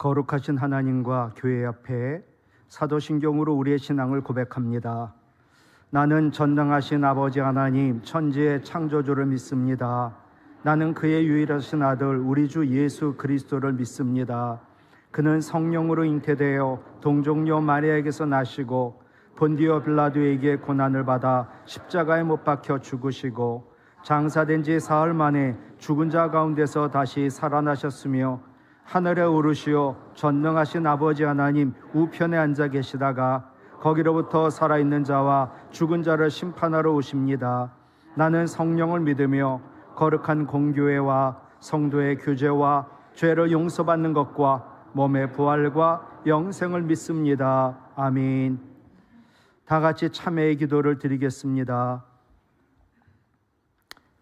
거룩하신 하나님과 교회 앞에 사도신경으로 우리의 신앙을 고백합니다. 나는 전능하신 아버지 하나님 천지의 창조주를 믿습니다. 나는 그의 유일하신 아들 우리 주 예수 그리스도를 믿습니다. 그는 성령으로 잉태되어 동정녀 마리아에게서 나시고 본디오 빌라도에게 고난을 받아 십자가에 못 박혀 죽으시고 장사된 지 사흘 만에 죽은 자 가운데서 다시 살아나셨으며 하늘에 오르시어 전능하신 아버지 하나님 우편에 앉아 계시다가 거기로부터 살아있는 자와 죽은 자를 심판하러 오십니다. 나는 성령을 믿으며 거룩한 공교회와 성도의 교제와 죄를 용서받는 것과 몸의 부활과 영생을 믿습니다. 아멘. 다 같이 참회의 기도를 드리겠습니다.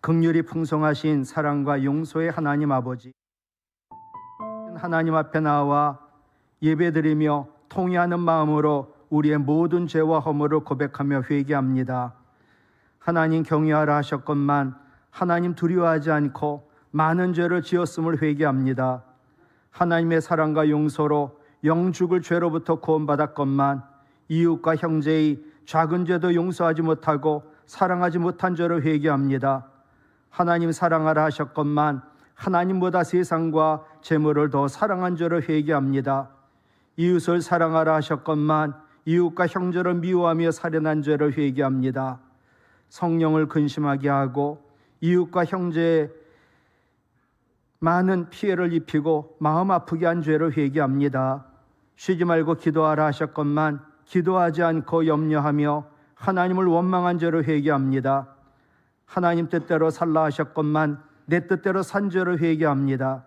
긍휼이 풍성하신 사랑과 용서의 하나님 아버지, 하나님 앞에 나와 예배드리며 통회하는 마음으로 우리의 모든 죄와 허물을 고백하며 회개합니다. 하나님 경외하라 하셨건만 하나님 두려워하지 않고 많은 죄를 지었음을 회개합니다. 하나님의 사랑과 용서로 영죽을 죄로부터 구원받았건만 이웃과 형제의 작은 죄도 용서하지 못하고 사랑하지 못한 죄를 회개합니다. 하나님 사랑하라 하셨건만 하나님보다 세상과 재물을 더 사랑한 죄를 회개합니다. 이웃을 사랑하라 하셨건만 이웃과 형제를 미워하며 살인한 죄를 회개합니다. 성령을 근심하게 하고 이웃과 형제에 많은 피해를 입히고 마음 아프게 한 죄를 회개합니다. 쉬지 말고 기도하라 하셨건만 기도하지 않고 염려하며 하나님을 원망한 죄를 회개합니다. 하나님 뜻대로 살라 하셨건만 내 뜻대로 산 죄를 회개합니다.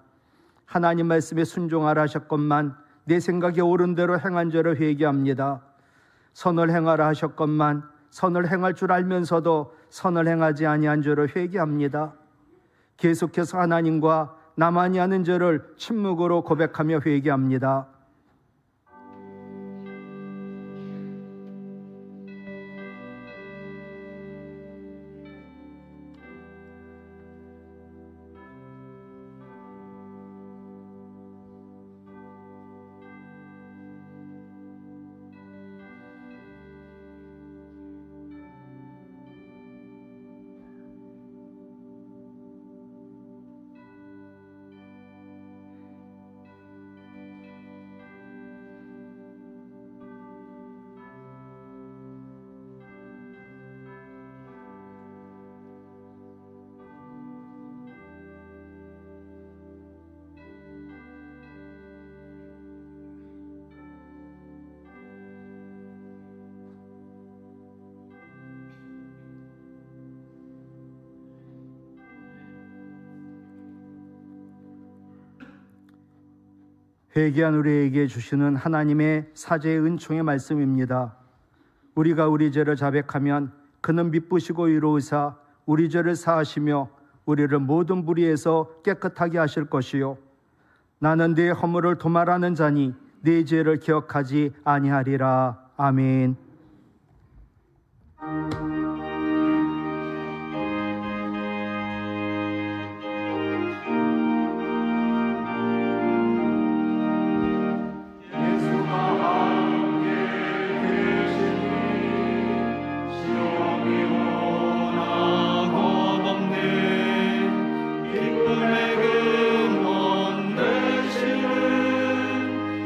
하나님 말씀에 순종하라 하셨건만 내 생각에 옳은 대로 행한 죄를 회개합니다. 선을 행하라 하셨건만 선을 행할 줄 알면서도 선을 행하지 아니한 죄를 회개합니다. 계속해서 하나님과 나만이 하는 죄를 침묵으로 고백하며 회개합니다. 회개한 우리에게 주시는 하나님의 사제의 은총의 말씀입니다. 우리가 우리 죄를 자백하면 그는 미쁘시고 의로우사 우리 죄를 사하시며 우리를 모든 불의에서 깨끗하게 하실 것이요 나는 네 허물을 도말하는 자니 네 죄를 기억하지 아니하리라. 아멘.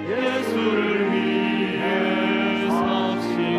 예수를 위해 사신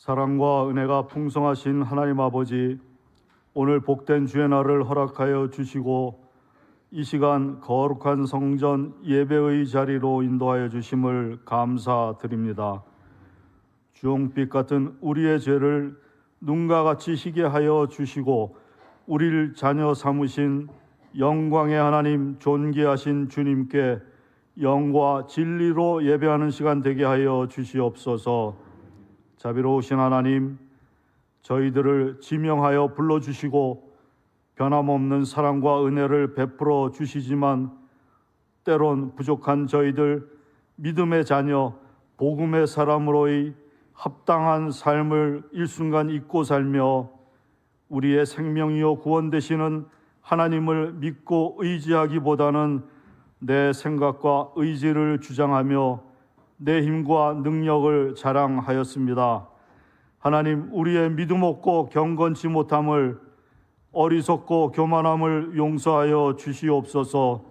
사랑과 은혜가 풍성하신 하나님 아버지, 오늘 복된 주의 날을 허락하여 주시고 이 시간 거룩한 성전 예배의 자리로 인도하여 주심을 감사드립니다. 주홍빛 같은 우리의 죄를 눈과 같이 희게 하여 주시고 우리를 자녀 삼으신 영광의 하나님, 존귀하신 주님께 영과 진리로 예배하는 시간 되게 하여 주시옵소서. 자비로우신 하나님, 저희들을 지명하여 불러주시고 변함없는 사랑과 은혜를 베풀어 주시지만 때론 부족한 저희들 믿음의 자녀, 복음의 사람으로의 합당한 삶을 일순간 잊고 살며 우리의 생명이요 구원 되시는 하나님을 믿고 의지하기보다는 내 생각과 의지를 주장하며 내 힘과 능력을 자랑하였습니다. 하나님, 우리의 믿음 없고 경건치 못함을, 어리석고 교만함을 용서하여 주시옵소서.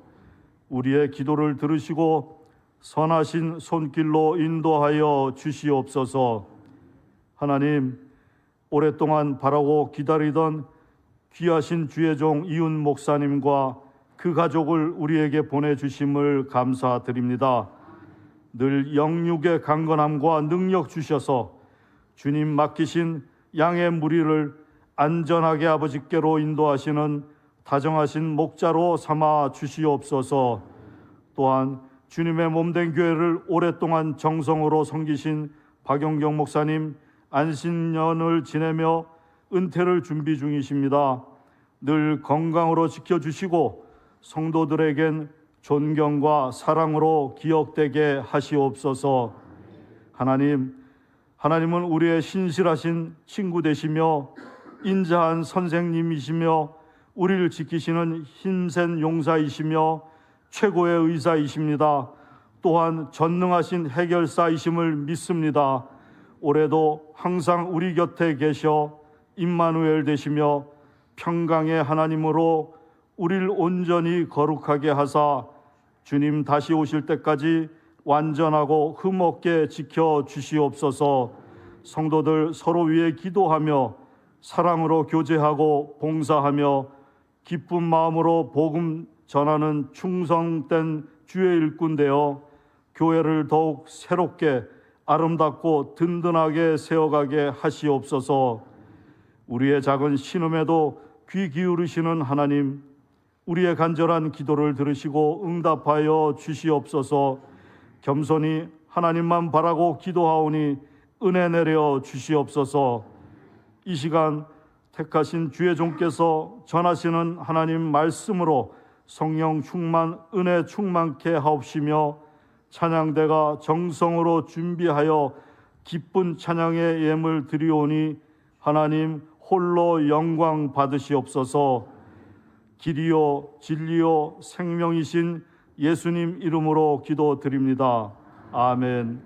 우리의 기도를 들으시고 선하신 손길로 인도하여 주시옵소서. 하나님, 오랫동안 바라고 기다리던 귀하신 주의 종 이훈 목사님과 그 가족을 우리에게 보내주심을 감사드립니다. 늘 영육의 강건함과 능력 주셔서 주님 맡기신 양의 무리를 안전하게 아버지께로 인도하시는 다정하신 목자로 삼아 주시옵소서. 또한 주님의 몸된 교회를 오랫동안 정성으로 섬기신 박영경 목사님 안신년을 지내며 은퇴를 준비 중이십니다. 늘 건강으로 지켜주시고 성도들에겐 존경과 사랑으로 기억되게 하시옵소서. 하나님은 우리의 신실하신 친구 되시며 인자한 선생님이시며 우리를 지키시는 힘센 용사이시며 최고의 의사이십니다. 또한 전능하신 해결사이심을 믿습니다. 올해도 항상 우리 곁에 계셔 임마누엘 되시며 평강의 하나님으로 우리를 온전히 거룩하게 하사 주님 다시 오실 때까지 완전하고 흠없게 지켜 주시옵소서. 성도들 서로 위해 기도하며 사랑으로 교제하고 봉사하며 기쁜 마음으로 복음 전하는 충성된 주의 일꾼 되어 교회를 더욱 새롭게 아름답고 든든하게 세워가게 하시옵소서. 우리의 작은 신음에도 귀 기울이시는 하나님, 우리의 간절한 기도를 들으시고 응답하여 주시옵소서. 겸손히 하나님만 바라고 기도하오니 은혜 내려 주시옵소서. 이 시간 택하신 주의 종께서 전하시는 하나님 말씀으로 성령 충만, 은혜 충만케 하옵시며 찬양대가 정성으로 준비하여 기쁜 찬양의 예물 드리오니 하나님 홀로 영광 받으시옵소서. 길이요 진리요 생명이신 예수님 이름으로 기도드립니다. 아멘.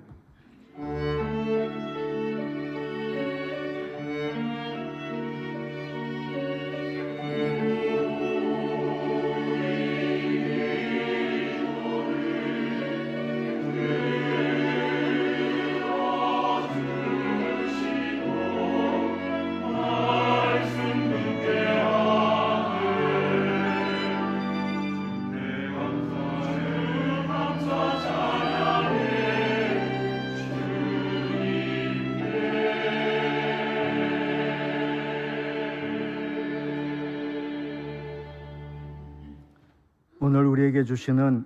오늘 우리에게 주시는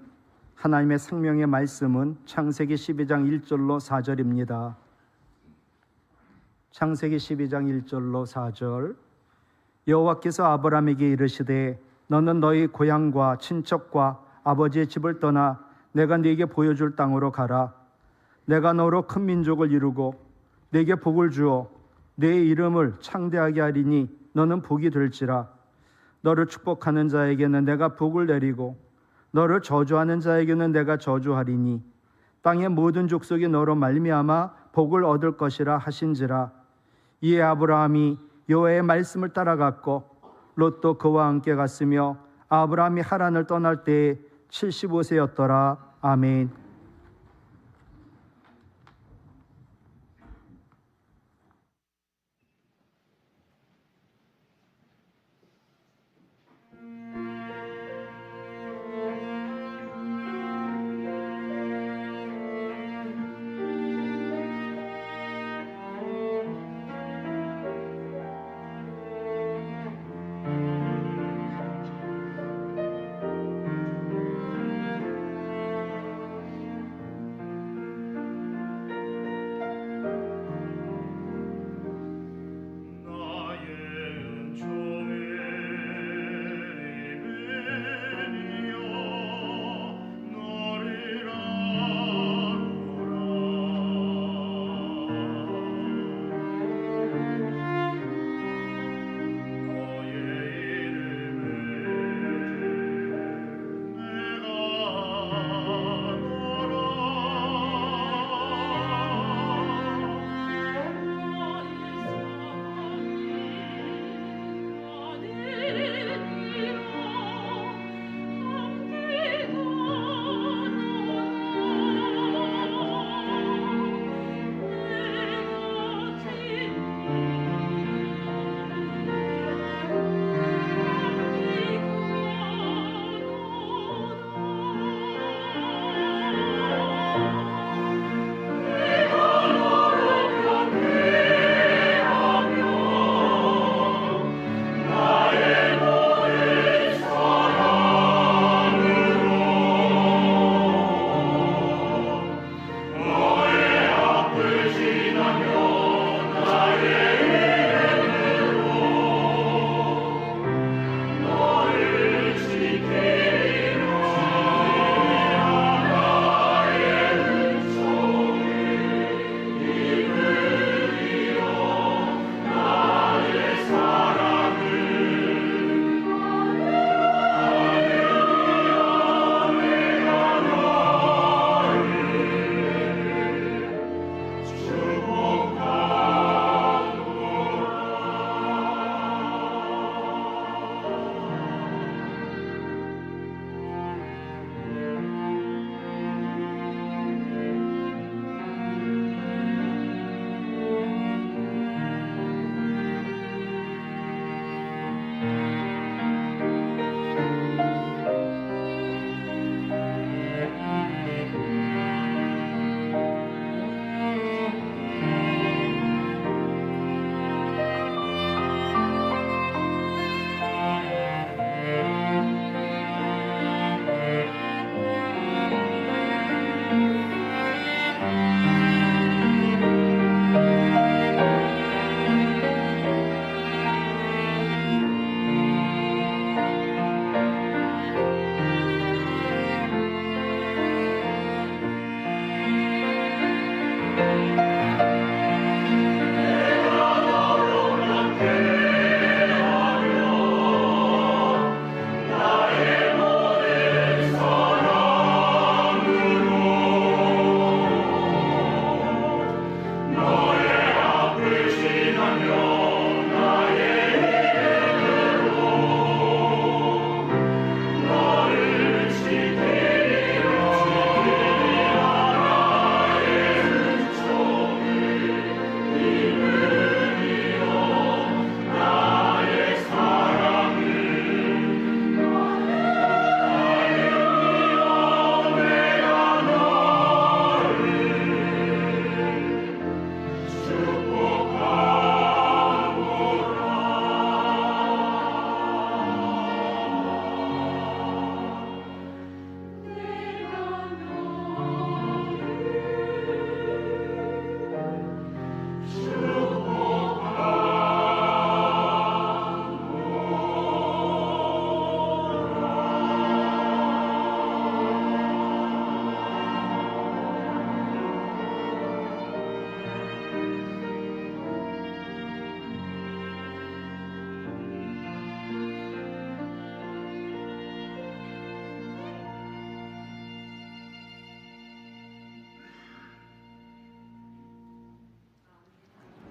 하나님의 생명의 말씀은 창세기 12장 1절로 4절입니다. 창세기 12장 1절로 4절. 여호와께서 아브라함에게 이르시되 너는 너희 고향과 친척과 아버지의 집을 떠나 내가 네게 보여줄 땅으로 가라. 내가 너로 큰 민족을 이루고 네게 복을 주어 네 이름을 창대하게 하리니 너는 복이 될지라. 너를 축복하는 자에게는 내가 복을 내리고 너를 저주하는 자에게는 내가 저주하리니 땅의 모든 족속이 너로 말미암아 복을 얻을 것이라 하신지라. 이에 아브라함이 여호와의 말씀을 따라갔고 롯도 그와 함께 갔으며 아브라함이 하란을 떠날 때에 75세였더라. 아멘.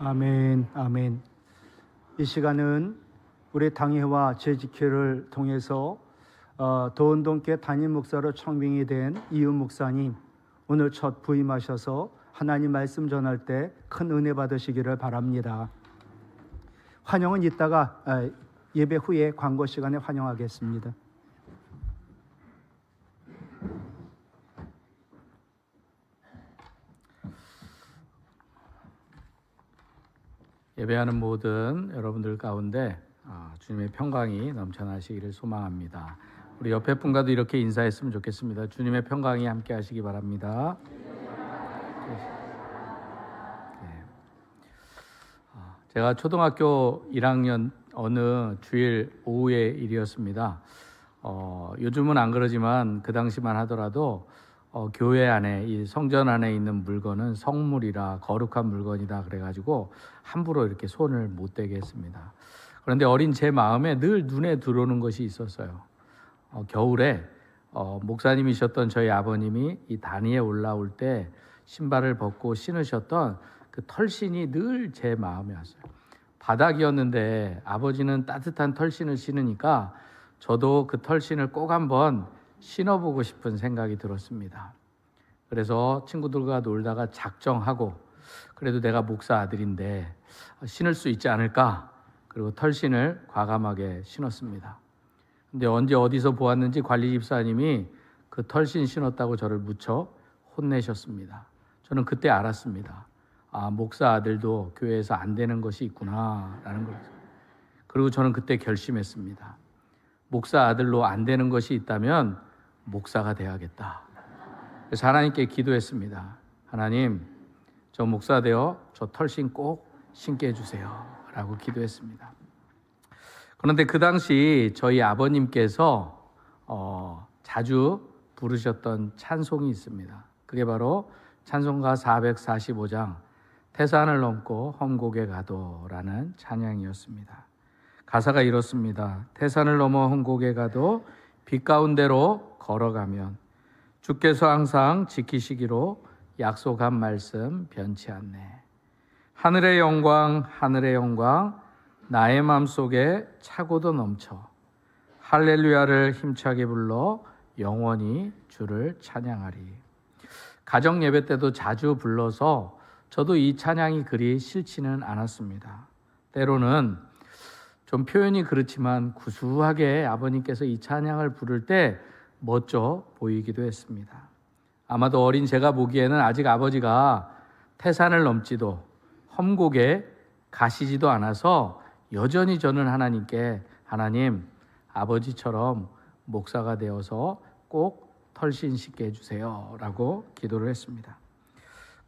아멘, 아멘. 이 시간은 우리 당회와 재직회를 통해서 도운동교회 담임 목사로 청빙이 된 이윤 목사님, 오늘 첫 부임하셔서 하나님 말씀 전할 때 큰 은혜 받으시기를 바랍니다. 환영은 이따가 예배 후에 광고 시간에 환영하겠습니다. 예배하는 모든 여러분들 가운데 주님의 평강이 넘쳐나시기를 소망합니다. 우리 옆에 분과도 이렇게 인사했으면 좋겠습니다. 주님의 평강이 함께 하시기 바랍니다. 제가 초등학교 1학년 어느 주일 오후의 일이었습니다. 요즘은 안 그러지만 그 당시만 하더라도 교회 안에, 이 성전 안에 있는 물건은 성물이라 거룩한 물건이다 그래가지고 함부로 이렇게 손을 못 대게 했습니다. 그런데 어린 제 마음에 늘 눈에 들어오는 것이 있었어요. 겨울에 목사님이셨던 저희 아버님이 이 단위에 올라올 때 신발을 벗고 신으셨던 그 털신이 늘 제 마음에 왔어요. 바닥이었는데 아버지는 따뜻한 털신을 신으니까 저도 그 털신을 꼭 한번 신어보고 싶은 생각이 들었습니다. 그래서 친구들과 놀다가 작정하고, 그래도 내가 목사 아들인데 신을 수 있지 않을까, 그리고 털신을 과감하게 신었습니다. 근데 언제 어디서 보았는지 관리 집사님이 그 털신 신었다고 저를 무쳐 혼내셨습니다. 저는 그때 알았습니다. 목사 아들도 교회에서 안 되는 것이 있구나 라는 걸. 그리고 저는 그때 결심했습니다. 목사 아들로 안 되는 것이 있다면 목사가 돼야겠다. 그래서 하나님께 기도했습니다. 하나님, 저 목사 되어 저 털신 꼭 신게 해주세요 라고 기도했습니다. 그런데 그 당시 저희 아버님께서 자주 부르셨던 찬송이 있습니다. 그게 바로 찬송가 445장 태산을 넘고 험곡에 가도라는 찬양이었습니다. 가사가 이렇습니다. 태산을 넘어 험곡에 가도 빛 가운데로 걸어가면 주께서 항상 지키시기로 약속한 말씀 변치 않네. 하늘의 영광 나의 마음속에 차고도 넘쳐 할렐루야를 힘차게 불러 영원히 주를 찬양하리. 가정 예배 때도 자주 불러서 저도 이 찬양이 그리 싫지는 않았습니다. 때로는 좀 표현이 그렇지만 구수하게 아버님께서 이 찬양을 부를 때 멋져 보이기도 했습니다. 아마도 어린 제가 보기에는 아직 아버지가 태산을 넘지도 험곡에 가시지도 않아서 여전히 저는 하나님께, 하나님, 아버지처럼 목사가 되어서 꼭 털신 씻게 해주세요 라고 기도를 했습니다.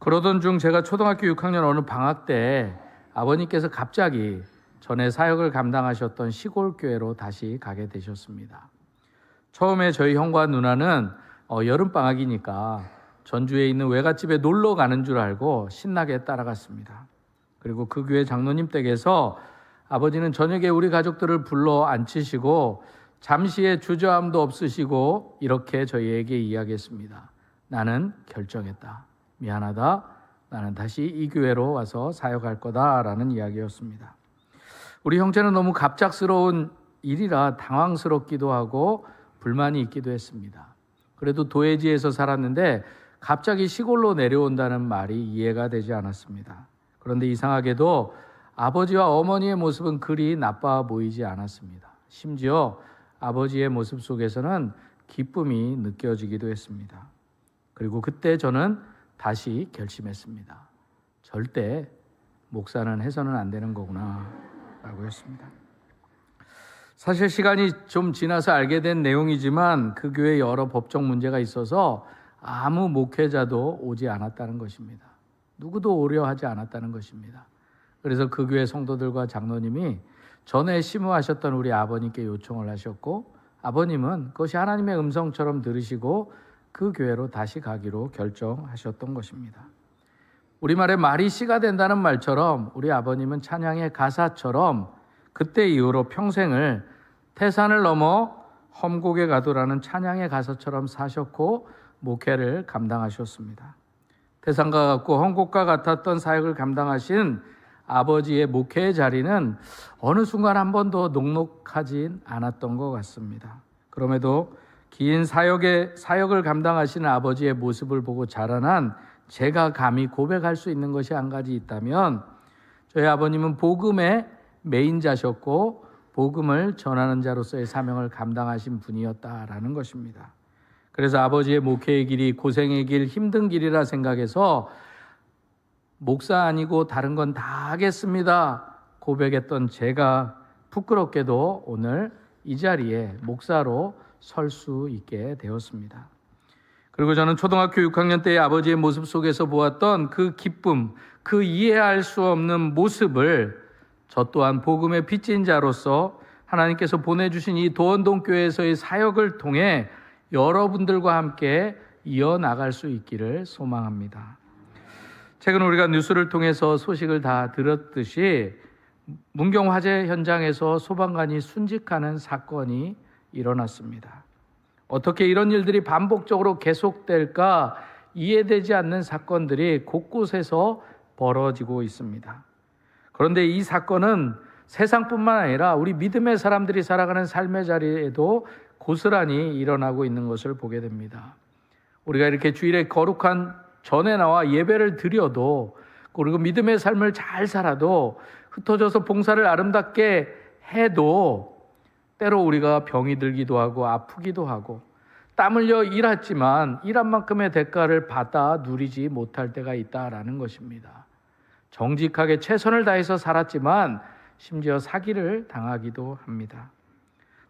그러던 중 제가 초등학교 6학년 어느 방학 때 아버님께서 갑자기 전에 사역을 감당하셨던 시골 교회로 다시 가게 되셨습니다. 처음에 저희 형과 누나는 여름방학이니까 전주에 있는 외갓집에 놀러 가는 줄 알고 신나게 따라갔습니다. 그리고 그 교회 장로님 댁에서 아버지는 저녁에 우리 가족들을 불러 앉히시고 잠시의 주저함도 없으시고 이렇게 저희에게 이야기했습니다. 나는 결정했다. 미안하다. 나는 다시 이 교회로 와서 사역할 거다라는 이야기였습니다. 우리 형제는 너무 갑작스러운 일이라 당황스럽기도 하고 불만이 있기도 했습니다. 그래도 도해지에서 살았는데 갑자기 시골로 내려온다는 말이 이해가 되지 않았습니다. 그런데 이상하게도 아버지와 어머니의 모습은 그리 나빠 보이지 않았습니다. 심지어 아버지의 모습 속에서는 기쁨이 느껴지기도 했습니다. 그리고 그때 저는 다시 결심했습니다. 절대 목사는 해서는 안 되는 거구나 라고 했습니다. 사실 시간이 좀 지나서 알게 된 내용이지만 그 교회에 여러 법적 문제가 있어서 아무 목회자도 오지 않았다는 것입니다. 누구도 오려 하지 않았다는 것입니다. 그래서 그 교회 성도들과 장로님이 전에 심우하셨던 우리 아버님께 요청을 하셨고, 아버님은 그것이 하나님의 음성처럼 들으시고 그 교회로 다시 가기로 결정하셨던 것입니다. 우리말에 말이 씨가 된다는 말처럼 우리 아버님은 찬양의 가사처럼 그때 이후로 평생을 태산을 넘어 험곡에 가도라는 찬양의 가사처럼 사셨고 목회를 감당하셨습니다. 태산과 같고 험곡과 같았던 사역을 감당하신 아버지의 목회의 자리는 어느 순간 한 번도 녹록하진 않았던 것 같습니다. 그럼에도 긴 사역을 감당하시는 아버지의 모습을 보고 자라난 제가 감히 고백할 수 있는 것이 한 가지 있다면, 저희 아버님은 복음의 메인자셨고 복음을 전하는 자로서의 사명을 감당하신 분이었다라는 것입니다. 그래서 아버지의 목회의 길이 고생의 길, 힘든 길이라 생각해서 목사 아니고 다른 건 다 하겠습니다 고백했던 제가 부끄럽게도 오늘 이 자리에 목사로 설 수 있게 되었습니다. 그리고 저는 초등학교 6학년 때의 아버지의 모습 속에서 보았던 그 기쁨, 그 이해할 수 없는 모습을 저 또한 복음의 빚진 자로서 하나님께서 보내주신 이 도원동 교회에서의 사역을 통해 여러분들과 함께 이어나갈 수 있기를 소망합니다. 최근 우리가 뉴스를 통해서 소식을 다 들었듯이 문경 화재 현장에서 소방관이 순직하는 사건이 일어났습니다. 어떻게 이런 일들이 반복적으로 계속될까 이해되지 않는 사건들이 곳곳에서 벌어지고 있습니다. 그런데 이 사건은 세상뿐만 아니라 우리 믿음의 사람들이 살아가는 삶의 자리에도 고스란히 일어나고 있는 것을 보게 됩니다. 우리가 이렇게 주일에 거룩한 전에 나와 예배를 드려도, 그리고 믿음의 삶을 잘 살아도, 흩어져서 봉사를 아름답게 해도 때로 우리가 병이 들기도 하고 아프기도 하고 땀 흘려 일했지만 일한 만큼의 대가를 받아 누리지 못할 때가 있다라는 것입니다. 정직하게 최선을 다해서 살았지만 심지어 사기를 당하기도 합니다.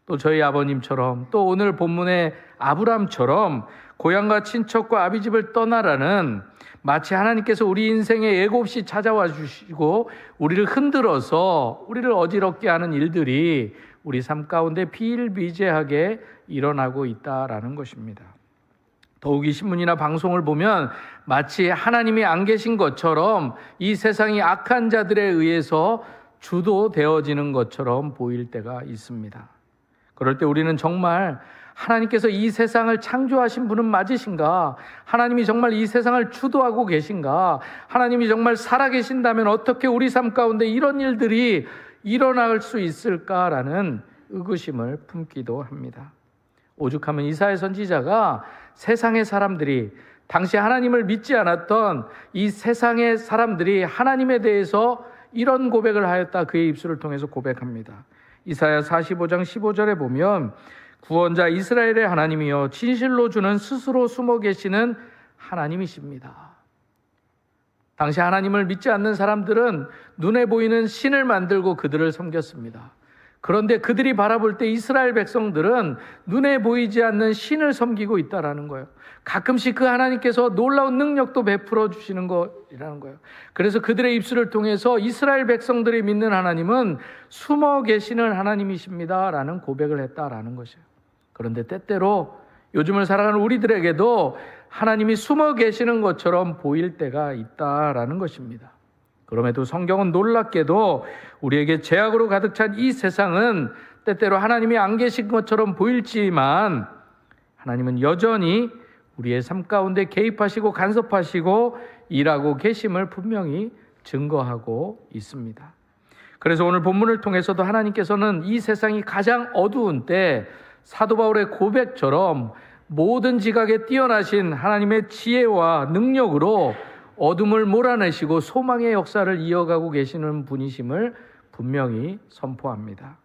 또 저희 아버님처럼, 또 오늘 본문의 아브람처럼 고향과 친척과 아비집을 떠나라는, 마치 하나님께서 우리 인생에 예고 없이 찾아와 주시고 우리를 흔들어서 우리를 어지럽게 하는 일들이 우리 삶 가운데 비일비재하게 일어나고 있다라는 것입니다. 더욱이 신문이나 방송을 보면 마치 하나님이 안 계신 것처럼 이 세상이 악한 자들에 의해서 주도되어지는 것처럼 보일 때가 있습니다. 그럴 때 우리는 정말 하나님께서 이 세상을 창조하신 분은 맞으신가? 하나님이 정말 이 세상을 주도하고 계신가? 하나님이 정말 살아계신다면 어떻게 우리 삶 가운데 이런 일들이 일어날 수 있을까라는 의구심을 품기도 합니다. 오죽하면 이사야 선지자가 세상의 사람들이, 당시 하나님을 믿지 않았던 이 세상의 사람들이 하나님에 대해서 이런 고백을 하였다 그의 입술을 통해서 고백합니다. 이사야 45장 15절에 보면 구원자 이스라엘의 하나님이여 진실로 주는 스스로 숨어 계시는 하나님이십니다. 당시 하나님을 믿지 않는 사람들은 눈에 보이는 신을 만들고 그들을 섬겼습니다. 그런데 그들이 바라볼 때 이스라엘 백성들은 눈에 보이지 않는 신을 섬기고 있다라는 거예요. 가끔씩 그 하나님께서 놀라운 능력도 베풀어 주시는 거라는 거예요. 그래서 그들의 입술을 통해서 이스라엘 백성들이 믿는 하나님은 숨어 계시는 하나님이십니다라는 고백을 했다라는 것이에요. 그런데 때때로 요즘을 살아가는 우리들에게도 하나님이 숨어 계시는 것처럼 보일 때가 있다라는 것입니다. 그럼에도 성경은 놀랍게도 우리에게 죄악으로 가득 찬 이 세상은 때때로 하나님이 안 계신 것처럼 보일지만 하나님은 여전히 우리의 삶 가운데 개입하시고 간섭하시고 일하고 계심을 분명히 증거하고 있습니다. 그래서 오늘 본문을 통해서도 하나님께서는 이 세상이 가장 어두운 때 사도 바울의 고백처럼 모든 지각에 뛰어나신 하나님의 지혜와 능력으로 어둠을 몰아내시고 소망의 역사를 이어가고 계시는 분이심을 분명히 선포합니다.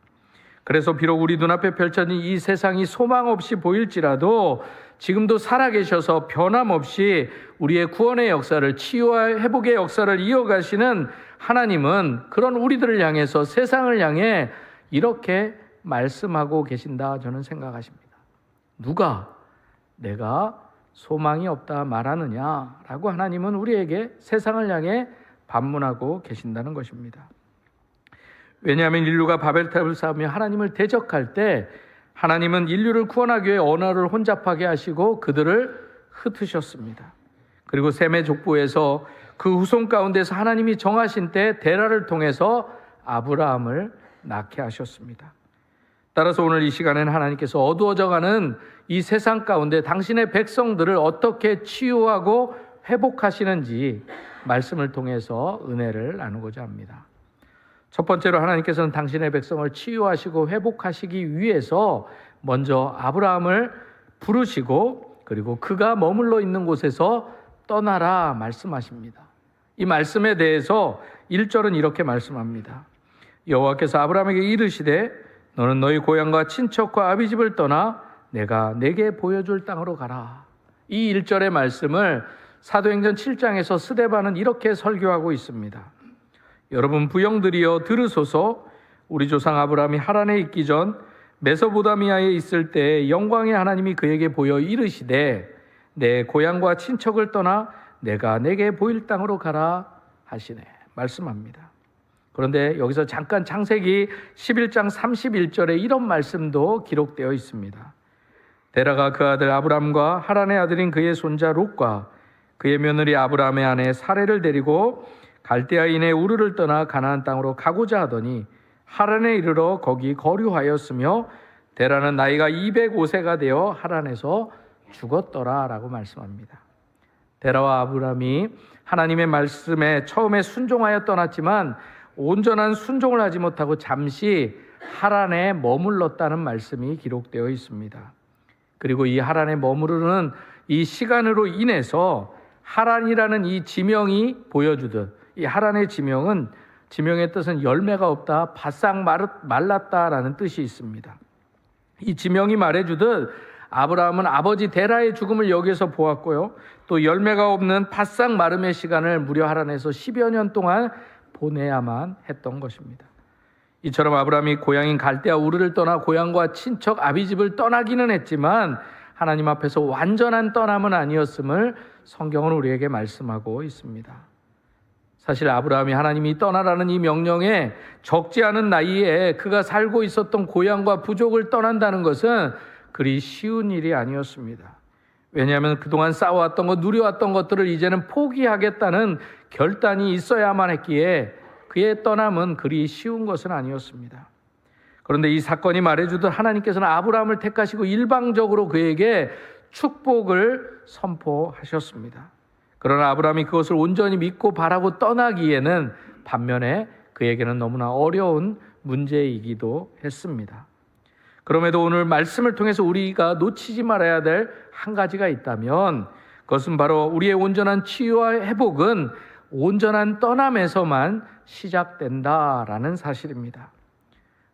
그래서 비록 우리 눈앞에 펼쳐진 이 세상이 소망 없이 보일지라도 지금도 살아계셔서 변함없이 우리의 구원의 역사를, 치유와 회복의 역사를 이어가시는 하나님은 그런 우리들을 향해서, 세상을 향해 이렇게 말씀하고 계신다 저는 생각하십니다. 누가 내가 소망이 없다 말하느냐라고 하나님은 우리에게 세상을 향해 반문하고 계신다는 것입니다. 왜냐하면 인류가 바벨탑을 쌓으며 하나님을 대적할 때 하나님은 인류를 구원하기 위해 언어를 혼잡하게 하시고 그들을 흩으셨습니다. 그리고 셈의 족보에서 그 후손 가운데서 하나님이 정하신 때 데라를 통해서 아브라함을 낳게 하셨습니다. 따라서 오늘 이 시간에는 하나님께서 어두워져가는 이 세상 가운데 당신의 백성들을 어떻게 치유하고 회복하시는지 말씀을 통해서 은혜를 나누고자 합니다. 첫 번째로 하나님께서는 당신의 백성을 치유하시고 회복하시기 위해서 먼저 아브라함을 부르시고 그리고 그가 머물러 있는 곳에서 떠나라 말씀하십니다. 이 말씀에 대해서 1절은 이렇게 말씀합니다. 여호와께서 아브라함에게 이르시되 너는 너희 고향과 친척과 아비집을 떠나 내가 내게 보여줄 땅으로 가라. 이 1절의 말씀을 사도행전 7장에서 스데반은 이렇게 설교하고 있습니다. 여러분 부영들이여 들으소서. 우리 조상 아브라함이 하란에 있기 전 메소포타미아에 있을 때 영광의 하나님이 그에게 보여 이르시되 내 고향과 친척을 떠나 내가 내게 보일 땅으로 가라 하시네 말씀합니다. 그런데 여기서 잠깐 창세기 11장 31절에 이런 말씀도 기록되어 있습니다. 데라가 그 아들 아브람과 하란의 아들인 그의 손자 롯과 그의 며느리 아브람의 아내 사레를 데리고 갈대아인의 우르를 떠나 가나안 땅으로 가고자 하더니 하란에 이르러 거기 거류하였으며 데라는 나이가 205세가 되어 하란에서 죽었더라 라고 말씀합니다. 데라와 아브람이 하나님의 말씀에 처음에 순종하여 떠났지만 온전한 순종을 하지 못하고 잠시 하란에 머물렀다는 말씀이 기록되어 있습니다. 그리고 이 하란에 머무르는 이 시간으로 인해서 하란이라는 이 지명이 보여주듯 이 하란의 지명은 지명의 뜻은 열매가 없다, 바싹 말랐다라는 뜻이 있습니다. 이 지명이 말해주듯 아브라함은 아버지 데라의 죽음을 여기서 보았고요. 또 열매가 없는 바싹 마름의 시간을 무려 하란에서 10여 년 동안 보내야만 했던 것입니다. 이처럼 아브라함이 고향인 갈대아 우르를 떠나 고향과 친척 아비집을 떠나기는 했지만 하나님 앞에서 완전한 떠남은 아니었음을 성경은 우리에게 말씀하고 있습니다. 사실 아브라함이 하나님이 떠나라는 이 명령에 적지 않은 나이에 그가 살고 있었던 고향과 부족을 떠난다는 것은 그리 쉬운 일이 아니었습니다. 왜냐하면 그동안 쌓아왔던 것, 누려왔던 것들을 이제는 포기하겠다는 결단이 있어야만 했기에 그의 떠남은 그리 쉬운 것은 아니었습니다. 그런데 이 사건이 말해주듯 하나님께서는 아브라함을 택하시고 일방적으로 그에게 축복을 선포하셨습니다. 그러나 아브라함이 그것을 온전히 믿고 바라고 떠나기에는 반면에 그에게는 너무나 어려운 문제이기도 했습니다. 그럼에도 오늘 말씀을 통해서 우리가 놓치지 말아야 될 한 가지가 있다면 그것은 바로 우리의 온전한 치유와 회복은 온전한 떠남에서만 시작된다라는 사실입니다.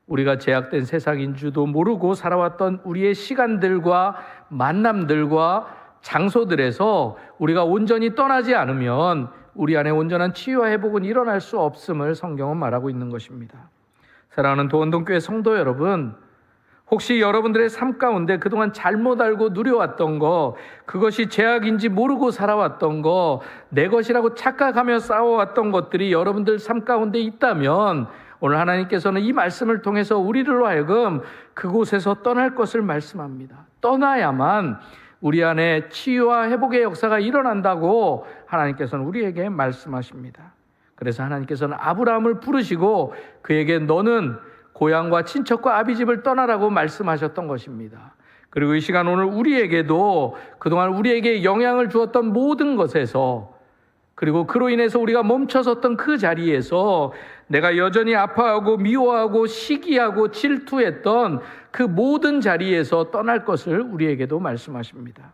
우리가 제약된 세상인 줄도 모르고 살아왔던 우리의 시간들과 만남들과 장소들에서 우리가 온전히 떠나지 않으면 우리 안에 온전한 치유와 회복은 일어날 수 없음을 성경은 말하고 있는 것입니다. 사랑하는 도원동교회 성도 여러분, 혹시 여러분들의 삶 가운데 그동안 잘못 알고 누려왔던 거, 그것이 죄악인지 모르고 살아왔던 거, 내 것이라고 착각하며 싸워왔던 것들이 여러분들 삶 가운데 있다면 오늘 하나님께서는 이 말씀을 통해서 우리로 하여금 그곳에서 떠날 것을 말씀합니다. 떠나야만 우리 안에 치유와 회복의 역사가 일어난다고 하나님께서는 우리에게 말씀하십니다. 그래서 하나님께서는 아브라함을 부르시고 그에게 너는 고향과 친척과 아비집을 떠나라고 말씀하셨던 것입니다. 그리고 이 시간 오늘 우리에게도 그동안 우리에게 영향을 주었던 모든 것에서 그리고 그로 인해서 우리가 멈춰섰던 그 자리에서 내가 여전히 아파하고 미워하고 시기하고 질투했던 그 모든 자리에서 떠날 것을 우리에게도 말씀하십니다.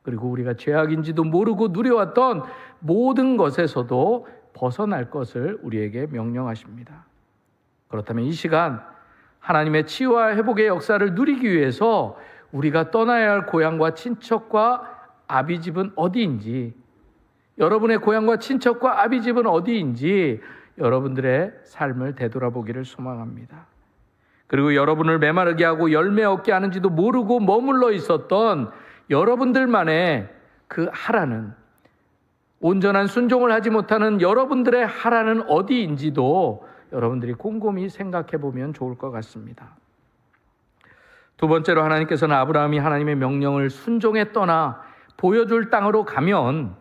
그리고 우리가 죄악인지도 모르고 누려왔던 모든 것에서도 벗어날 것을 우리에게 명령하십니다. 그렇다면 이 시간 하나님의 치유와 회복의 역사를 누리기 위해서 우리가 떠나야 할 고향과 친척과 아비집은 어디인지, 여러분의 고향과 친척과 아비집은 어디인지 여러분들의 삶을 되돌아보기를 소망합니다. 그리고 여러분을 메마르게 하고 열매 얻게 하는지도 모르고 머물러 있었던 여러분들만의 그 하라는, 온전한 순종을 하지 못하는 여러분들의 하라는 어디인지도 여러분들이 곰곰이 생각해 보면 좋을 것 같습니다. 두 번째로 하나님께서는 아브라함이 하나님의 명령을 순종해 떠나 보여줄 땅으로 가면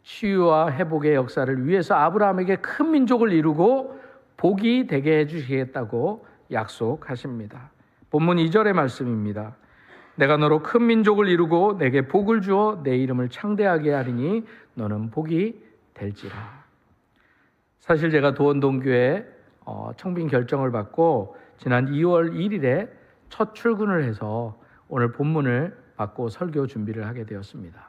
치유와 회복의 역사를 위해서 아브라함에게 큰 민족을 이루고 복이 되게 해주시겠다고 약속하십니다. 본문 2절의 말씀입니다. 내가 너로 큰 민족을 이루고 내게 복을 주어 내 이름을 창대하게 하리니 너는 복이 될지라. 사실 제가 도원동교회 청빙 결정을 받고 지난 2월 1일에 첫 출근을 해서 오늘 본문을 받고 설교 준비를 하게 되었습니다.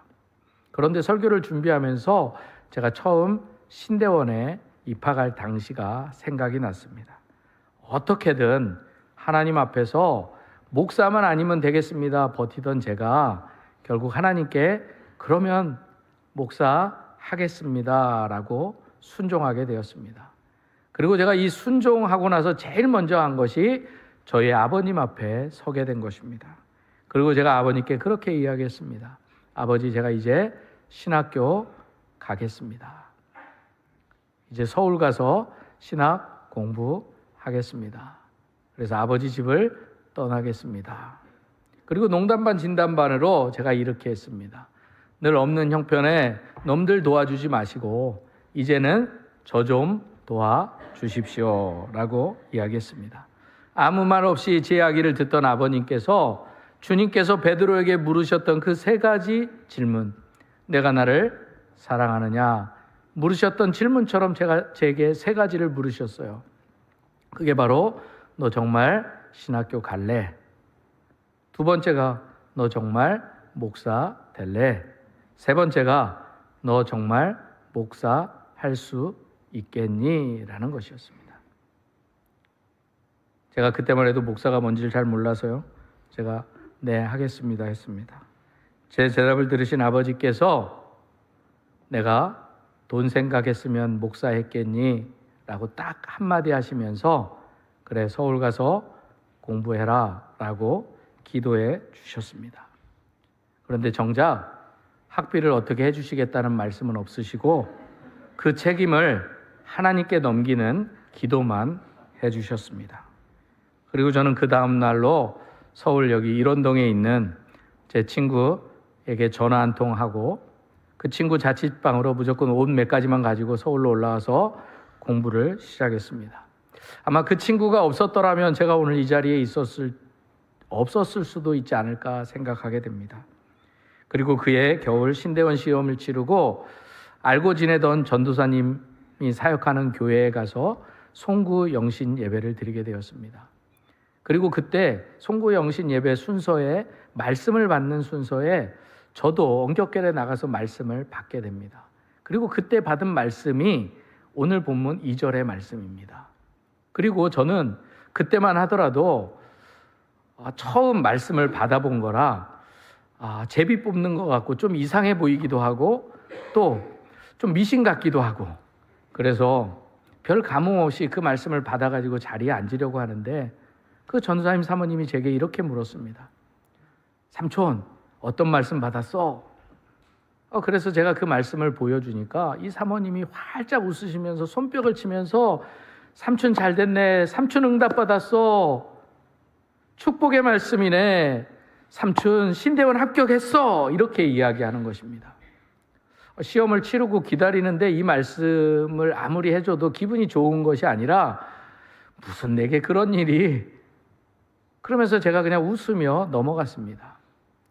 그런데 설교를 준비하면서 제가 처음 신대원에 입학할 당시가 생각이 났습니다. 어떻게든 하나님 앞에서 목사만 아니면 되겠습니다 버티던 제가 결국 하나님께 그러면 목사 하겠습니다 라고 순종하게 되었습니다. 그리고 제가 이 순종하고 나서 제일 먼저 한 것이 저희 아버님 앞에 서게 된 것입니다. 그리고 제가 아버님께 그렇게 이야기했습니다. 아버지, 제가 이제 신학교 가겠습니다. 이제 서울 가서 신학 공부하겠습니다. 그래서 아버지 집을 떠나겠습니다. 그리고 농담반 진담반으로 제가 이렇게 했습니다. 늘 없는 형편에 놈들 도와주지 마시고 이제는 저 좀 도와주십시오 라고 이야기했습니다. 아무 말 없이 제 이야기를 듣던 아버님께서 주님께서 베드로에게 물으셨던 그 세 가지 질문, 내가 나를 사랑하느냐 물으셨던 질문처럼 제게 세 가지를 물으셨어요. 그게 바로 너 정말 신학교 갈래? 두 번째가 너 정말 목사 될래? 세 번째가 너 정말 목사 할 수 있겠니? 라는 것이었습니다. 제가 그때만 해도 목사가 뭔지를 잘 몰라서요. 제가 네 하겠습니다 했습니다. 제 대답을 들으신 아버지께서 내가 돈 생각했으면 목사 했겠니? 라고 딱 한마디 하시면서 그래 서울 가서 공부해라 라고 기도해 주셨습니다. 그런데 정작 학비를 어떻게 해주시겠다는 말씀은 없으시고 그 책임을 하나님께 넘기는 기도만 해주셨습니다. 그리고 저는 그 다음 날로 서울 여기 일원동에 있는 제 친구에게 전화 한 통 하고 그 친구 자취방으로 무조건 옷 몇 가지만 가지고 서울로 올라와서 공부를 시작했습니다. 아마 그 친구가 없었더라면 제가 오늘 이 자리에 없었을 수도 있지 않을까 생각하게 됩니다. 그리고 그해 겨울 신대원 시험을 치르고 알고 지내던 전도사님이 사역하는 교회에 가서 송구 영신 예배를 드리게 되었습니다. 그리고 그때 송구 영신 예배 순서에 말씀을 받는 순서에 저도 엉겹결에 나가서 말씀을 받게 됩니다. 그리고 그때 받은 말씀이 오늘 본문 2절의 말씀입니다. 그리고 저는 그때만 하더라도 처음 말씀을 받아본 거라 제비 뽑는 것 같고 좀 이상해 보이기도 하고 또 좀 미신 같기도 하고 그래서 별 감흥 없이 그 말씀을 받아가지고 자리에 앉으려고 하는데 그 전도사님 사모님이 제게 이렇게 물었습니다. 삼촌, 어떤 말씀 받았어? 그래서 제가 그 말씀을 보여주니까 이 사모님이 활짝 웃으시면서 손뼉을 치면서 삼촌 잘 됐네. 삼촌 응답 받았어. 축복의 말씀이네. 삼촌 신대원 합격했어. 이렇게 이야기하는 것입니다. 시험을 치르고 기다리는데 이 말씀을 아무리 해줘도 기분이 좋은 것이 아니라 무슨 내게 그런 일이 그러면서 제가 그냥 웃으며 넘어갔습니다.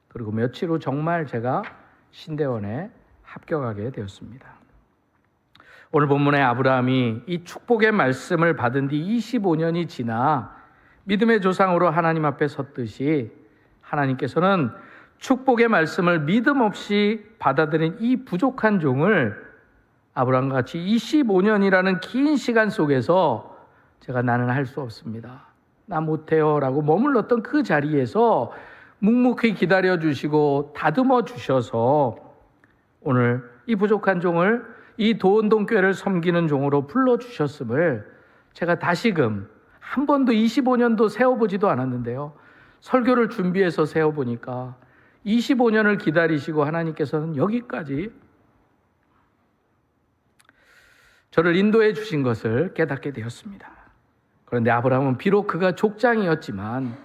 그리고 며칠 후 정말 제가 신대원에 합격하게 되었습니다. 오늘 본문의 아브라함이 이 축복의 말씀을 받은 뒤 25년이 지나 믿음의 조상으로 하나님 앞에 섰듯이 하나님께서는 축복의 말씀을 믿음 없이 받아들인 이 부족한 종을 아브라함과 같이 25년이라는 긴 시간 속에서 제가 나는 할 수 없습니다. 나 못해요 라고 머물렀던 그 자리에서 묵묵히 기다려주시고 다듬어 주셔서 오늘 이 부족한 종을 이 도원동교회를 섬기는 종으로 불러주셨음을 제가 다시금 한 번도 25년도 세워보지도 않았는데요. 설교를 준비해서 세워보니까 25년을 기다리시고 하나님께서는 여기까지 저를 인도해 주신 것을 깨닫게 되었습니다. 그런데 아브라함은 비록 그가 족장이었지만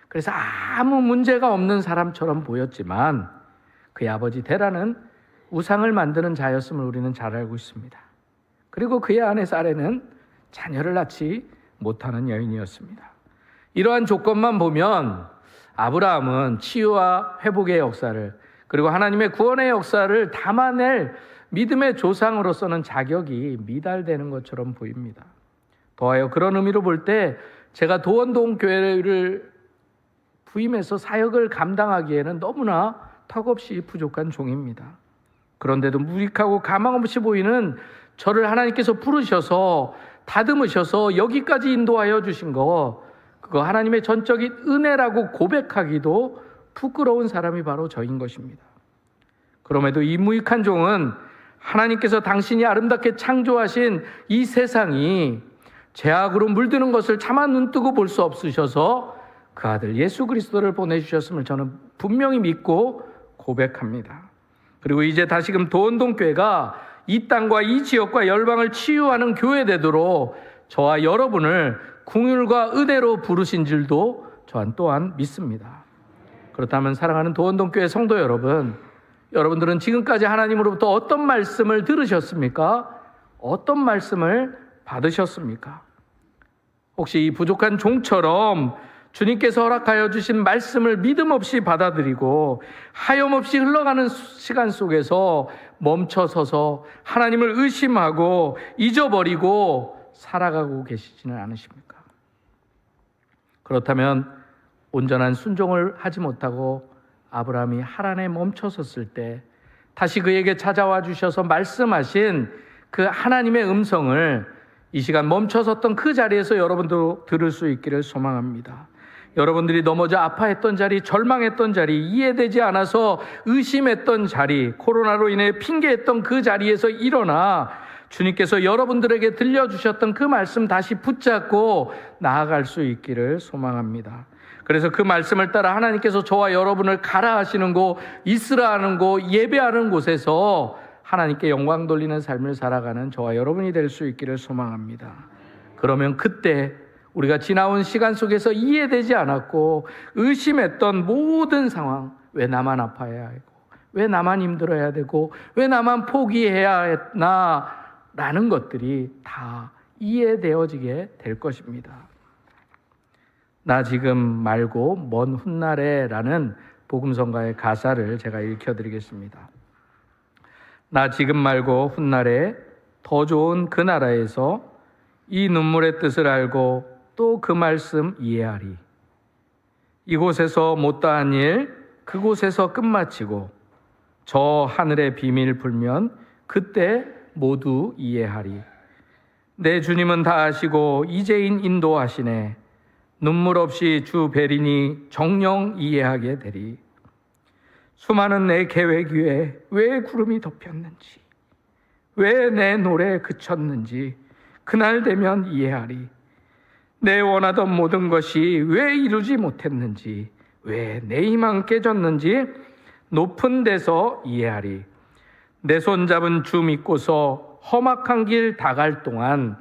그래서 아무 문제가 없는 사람처럼 보였지만 그의 아버지 데라는 우상을 만드는 자였음을 우리는 잘 알고 있습니다. 그리고 그의 아내 사레는 자녀를 낳지 못하는 여인이었습니다. 이러한 조건만 보면 아브라함은 치유와 회복의 역사를, 그리고 하나님의 구원의 역사를 담아낼 믿음의 조상으로서는 자격이 미달되는 것처럼 보입니다. 더하여 그런 의미로 볼 때 제가 도원동 교회를 부임해서 사역을 감당하기에는 너무나 턱없이 부족한 종입니다. 그런데도 무익하고 가망 없이 보이는 저를 하나님께서 부르셔서 다듬으셔서 여기까지 인도하여 주신 거, 그거 하나님의 전적인 은혜라고 고백하기도 부끄러운 사람이 바로 저인 것입니다. 그럼에도 이 무익한 종은 하나님께서 당신이 아름답게 창조하신 이 세상이 죄악으로 물드는 것을 차마 눈뜨고 볼 수 없으셔서 그 아들 예수 그리스도를 보내주셨음을 저는 분명히 믿고 고백합니다. 그리고 이제 다시금 도원동교회가 이 땅과 이 지역과 열방을 치유하는 교회 되도록 저와 여러분을 긍휼과 은혜로 부르신 줄도 또한 믿습니다. 그렇다면 사랑하는 도원동교회 성도 여러분, 여러분들은 지금까지 하나님으로부터 어떤 말씀을 들으셨습니까? 어떤 말씀을 받으셨습니까? 혹시 이 부족한 종처럼 주님께서 허락하여 주신 말씀을 믿음 없이 받아들이고 하염없이 흘러가는 시간 속에서 멈춰서서 하나님을 의심하고 잊어버리고 살아가고 계시지는 않으십니까? 그렇다면 온전한 순종을 하지 못하고 아브라함이 하란에 멈춰섰을 때 다시 그에게 찾아와 주셔서 말씀하신 그 하나님의 음성을 이 시간 멈춰섰던 그 자리에서 여러분도 들을 수 있기를 소망합니다. 여러분들이 넘어져 아파했던 자리, 절망했던 자리, 이해되지 않아서 의심했던 자리, 코로나로 인해 핑계했던 그 자리에서 일어나 주님께서 여러분들에게 들려주셨던 그 말씀 다시 붙잡고 나아갈 수 있기를 소망합니다. 그래서 그 말씀을 따라 하나님께서 저와 여러분을 가라 하시는 곳, 있으라 하는 곳, 예배하는 곳에서 하나님께 영광 돌리는 삶을 살아가는 저와 여러분이 될 수 있기를 소망합니다. 그러면 그때 우리가 지나온 시간 속에서 이해되지 않았고 의심했던 모든 상황, 왜 나만 아파해야 하고, 왜 나만 힘들어야 되고, 왜 나만 포기해야 했나 라는 것들이 다 이해되어지게 될 것입니다. 나 지금 말고 먼 훗날에 라는 복음성가의 가사를 제가 읽혀드리겠습니다. 나 지금 말고 훗날에 더 좋은 그 나라에서 이 눈물의 뜻을 알고 또 그 말씀 이해하리. 이곳에서 못다한 일 그곳에서 끝마치고 저 하늘의 비밀 풀면 그때 모두 이해하리. 내 주님은 다 아시고 이제인 인도하시네. 눈물 없이 주 베리니 정령 이해하게 되리. 수많은 내 계획 위에 왜 구름이 덮였는지, 왜 내 노래 그쳤는지 그날 되면 이해하리. 내 원하던 모든 것이 왜 이루지 못했는지, 왜 내 희망 깨졌는지 높은 데서 이해하리. 내 손잡은 주 믿고서 험악한 길 다 갈 동안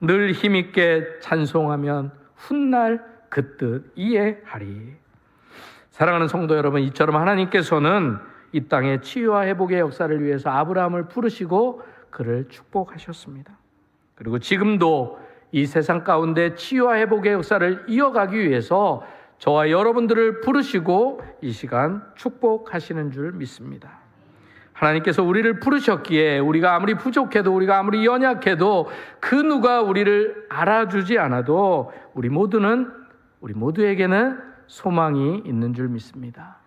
늘 힘있게 찬송하면 훗날 그 뜻 이해하리. 사랑하는 성도 여러분, 이처럼 하나님께서는 이 땅의 치유와 회복의 역사를 위해서 아브라함을 부르시고 그를 축복하셨습니다. 그리고 지금도 이 세상 가운데 치유와 회복의 역사를 이어가기 위해서 저와 여러분들을 부르시고 이 시간 축복하시는 줄 믿습니다. 하나님께서 우리를 부르셨기에 우리가 아무리 부족해도, 우리가 아무리 연약해도, 그 누가 우리를 알아주지 않아도 우리 모두에게는 소망이 있는 줄 믿습니다.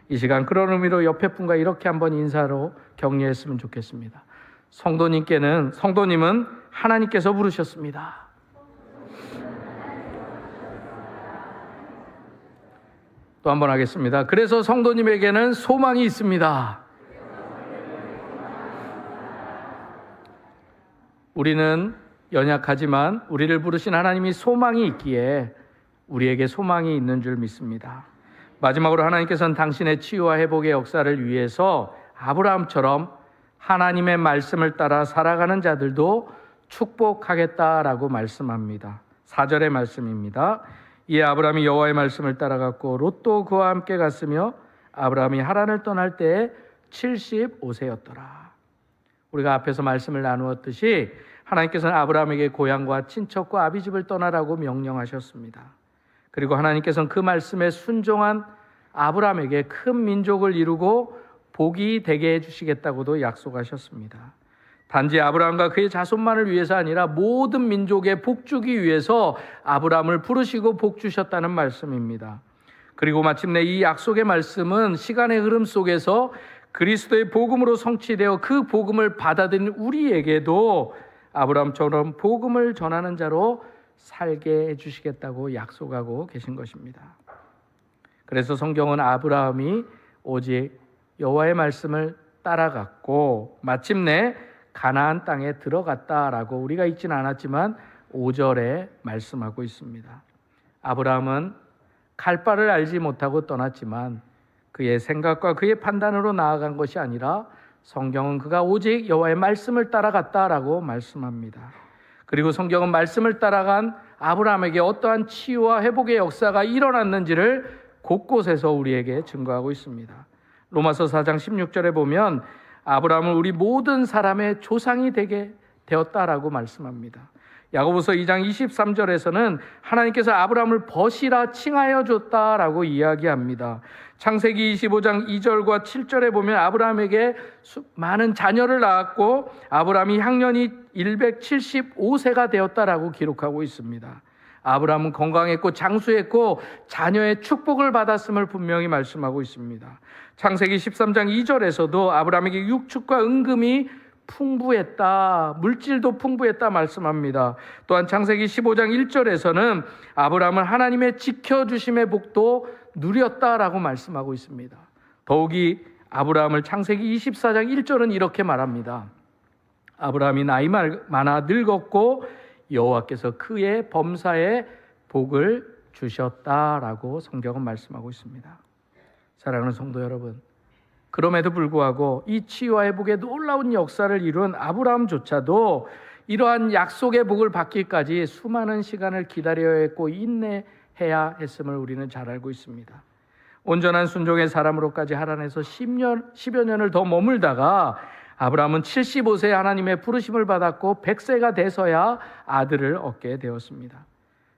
이 시간 그런 의미로 옆에 분과 이렇게 한번 인사로 격려했으면 좋겠습니다. 성도님은 하나님께서 부르셨습니다. 또 한번 하겠습니다. 그래서 성도님에게는 소망이 있습니다. 우리는 연약하지만 우리를 부르신 하나님이 소망이 있기에 우리에게 소망이 있는 줄 믿습니다. 마지막으로 하나님께서는 당신의 치유와 회복의 역사를 위해서 아브라함처럼 하나님의 말씀을 따라 살아가는 자들도 축복하겠다라고 말씀합니다. 4절의 말씀입니다. 이에 아브라함이 여호와의 말씀을 따라갔고 롯도 그와 함께 갔으며 아브라함이 하란을 떠날 때에 75세였더라. 우리가 앞에서 말씀을 나누었듯이 하나님께서는 아브라함에게 고향과 친척과 아비집을 떠나라고 명령하셨습니다. 그리고 하나님께서는 그 말씀에 순종한 아브라함에게 큰 민족을 이루고 복이 되게 해주시겠다고도 약속하셨습니다. 단지 아브라함과 그의 자손만을 위해서 아니라 모든 민족의 복 주기 위해서 아브라함을 부르시고 복 주셨다는 말씀입니다. 그리고 마침내 이 약속의 말씀은 시간의 흐름 속에서 그리스도의 복음으로 성취되어 그 복음을 받아들인 우리에게도 아브라함처럼 복음을 전하는 자로 살게 해주시겠다고 약속하고 계신 것입니다. 그래서 성경은 아브라함이 오직 여호와의 말씀을 따라갔고 마침내 가나안 땅에 들어갔다라고 우리가 읽지는 않았지만 5절에 말씀하고 있습니다. 아브라함은 갈 바를 알지 못하고 떠났지만 그의 생각과 그의 판단으로 나아간 것이 아니라 성경은 그가 오직 여호와의 말씀을 따라갔다라고 말씀합니다. 그리고 성경은 말씀을 따라간 아브라함에게 어떠한 치유와 회복의 역사가 일어났는지를 곳곳에서 우리에게 증거하고 있습니다. 로마서 4장 16절에 보면 아브라함은 우리 모든 사람의 조상이 되게 되었다라고 말씀합니다. 야고보서 2장 23절에서는 하나님께서 아브라함을 벗이라 칭하여 줬다라고 이야기합니다. 창세기 25장 2절과 7절에 보면 아브라함에게 많은 자녀를 낳았고 아브라함이 향년이 175세가 되었다라고 기록하고 있습니다. 아브라함은 건강했고 장수했고 자녀의 축복을 받았음을 분명히 말씀하고 있습니다. 창세기 13장 2절에서도 아브라함에게 육축과 은금이 풍부했다, 물질도 풍부했다 말씀합니다. 또한 창세기 15장 1절에서는 아브라함은 하나님의 지켜주심의 복도 누렸다라고 말씀하고 있습니다. 더욱이 아브라함을 창세기 24장 1절은 이렇게 말합니다. 아브라함이 나이 많아 늙었고 여호와께서 그의 범사에 복을 주셨다라고 성경은 말씀하고 있습니다. 사랑하는 성도 여러분, 그럼에도 불구하고 이 치유와 회복의 놀라운 역사를 이룬 아브라함조차도 이러한 약속의 복을 받기까지 수많은 시간을 기다려야 했고 인내해야 했음을 우리는 잘 알고 있습니다. 온전한 순종의 사람으로까지 하란에서 10여 년을 더 머물다가 아브라함은 75세에 하나님의 부르심을 받았고 100세가 돼서야 아들을 얻게 되었습니다.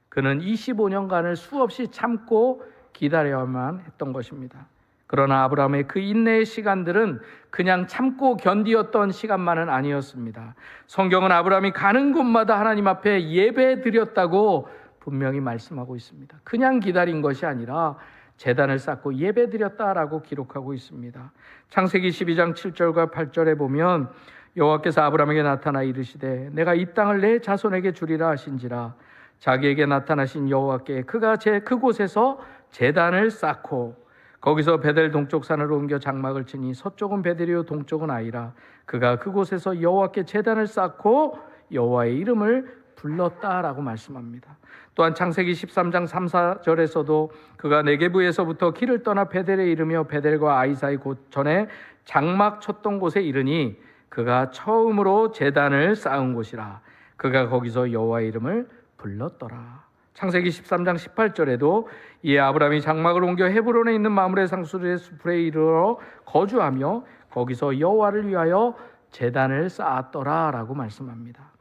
그는 25년간을 수없이 참고 기다려야만 했던 것입니다. 그러나 아브라함의 그 인내의 시간들은 그냥 참고 견디었던 시간만은 아니었습니다. 성경은 아브라함이 가는 곳마다 하나님 앞에 예배 드렸다고 분명히 말씀하고 있습니다. 그냥 기다린 것이 아니라 제단을 쌓고 예배 드렸다라고 기록하고 있습니다. 창세기 12장 7절과 8절에 보면 여호와께서 아브라함에게 나타나 이르시되 내가 이 땅을 내 자손에게 주리라 하신지라 자기에게 나타나신 여호와께 그가 그곳에서 제단을 쌓고 거기서 베델 동쪽 산으로 옮겨 장막을 치니 서쪽은 베델이요 동쪽은 아이라 그가 그곳에서 여호와께 제단을 쌓고 여호와의 이름을 불렀다라고 말씀합니다. 또한 창세기 13장 3, 4절에서도 그가 네게부에서부터 길을 떠나 베델에 이르며 베델과 아이 사이 곧 전에 장막 쳤던 곳에 이르니 그가 처음으로 제단을 쌓은 곳이라 그가 거기서 여호와의 이름을 불렀더라. 창세기 13장 18절에도 이에 아브라함이 장막을 옮겨 헤브론에 있는 마므레 상수리의 수풀에 이르러 거주하며 거기서 여호와를 위하여 제단을 쌓았더라라고 말씀합니다.